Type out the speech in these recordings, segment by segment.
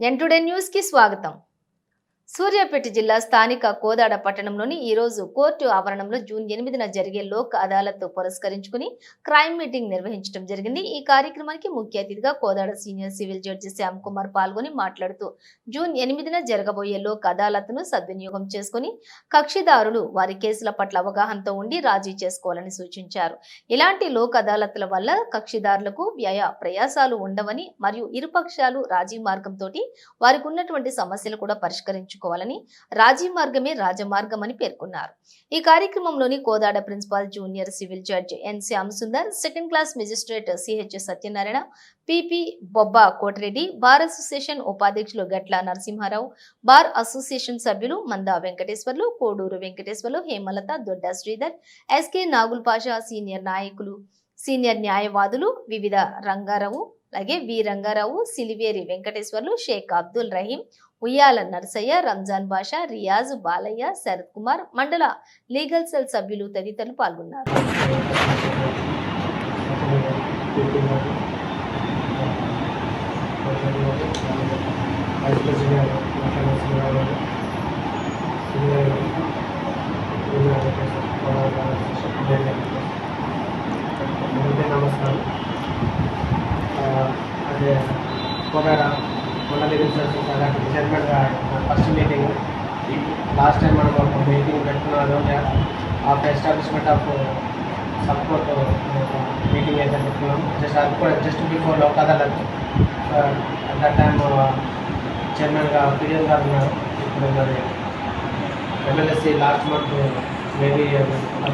ఎన్టుడే news కి స్వాగతం. సూర్యాపేట జిల్లా స్థానిక కోదాడ పట్టణంలోని ఈ రోజు కోర్టు ఆవరణంలో జూన్ 8న జరిగే లోక్ అదాలత్ పురస్కరించుకుని క్రైమ్ మీటింగ్ నిర్వహించడం జరిగింది. ఈ కార్యక్రమానికి ముఖ్య అతిథిగా Kodad senior civil judge Shyam Kumar పాల్గొని మాట్లాడుతూ జూన్ 8న జరగబోయే లోక్ అదాలత్ ను సద్వినియోగం చేసుకుని కక్షిదారులు వారి కేసుల పట్ల అవగాహనతో ఉండి రాజీ చేసుకోవాలని సూచించారు. ఇలాంటి లోక్ అదాలత్ల వల్ల కక్షిదారులకు వ్యయ ప్రయాసాలు ఉండవని మరియు ఇరుపక్షాలు రాజీ మార్గంతో వారికి ఉన్నటువంటి సమస్యలు కూడా పరిష్కరించుకోవాలని రాజీ మార్గమే రాజమార్గం అని పేర్కొన్నారు. ఈ కార్యక్రమంలోని Kodad principal junior civil judge N Shyam Sundar, second class magistrate CH Satyanarayana, PP Bobba Kotireddy, bar association ఉపాధ్యక్షులు గట్ల నరసింహారావు, బార్ అసోసియేషన్ సభ్యులు మందా వెంకటేశ్వర్లు, కోడూరు వెంకటేశ్వర్లు, హేమలత, దొడ్డ శ్రీధర్, ఎస్కే నాగుల్ పాషా, సీనియర్ నాయకులు, సీనియర్ న్యాయవాదులు వివిధ రంగారావు, అలాగే వి రంగారావు, సిలివేరి వెంకటేశ్వర్లు, షేక్ అబ్దుల్ రహీం, ఉయ్యాల నర్సయ్య, రంజాన్ బాషా, రియాజ్, బాలయ్య, శరత్ కుమార్, మండల లీగల్ సెల్ సభ్యులు తదితరులు పాల్గొన్నారు. నమస్కారం. అదే కోదాడ మండల లీగల్ సర్వీసెస్ అథారిటీ చైర్మన్గా ఫస్ట్ మీటింగ్. లాస్ట్ టైం మనం ఒక మీటింగ్ పెట్టుకున్నాం. After establishment of support meeting అయితే పెట్టుకున్నాం. అది కూడా just before Lok Adalat. At that time చైర్మన్గా పిఎన్ గారు ఉన్నారు. ఇప్పుడు మరి ఎమ్మెల్యేసీ లాస్ట్ మంత్ మేబీ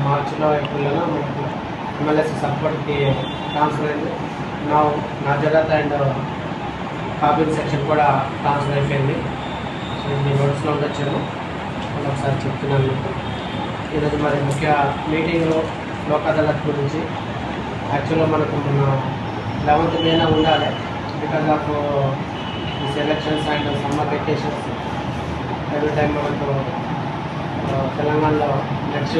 మార్చిలో ఏప్రిల్లో మనకు ఎమ్మెల్యేసీ సపోర్ట్కి ట్రాన్స్ఫర్ అయింది. నా జగత్ అండ్ కాపీన్ సెక్షన్ కూడా ట్రాన్స్ఫర్ అయిపోయింది. సో ఇది నోట్స్లో ఉండొచ్చాను, ఒకసారి చెప్తున్నాను. ఈరోజు మరి ముఖ్య మీటింగ్లో లోక్ అదాలత్ గురించి యాక్చువల్గా మనకు మన 11th మేన ఉండాలి. Because of this elections and summer vacations every time మనకు తెలంగాణలో నెక్స్ట్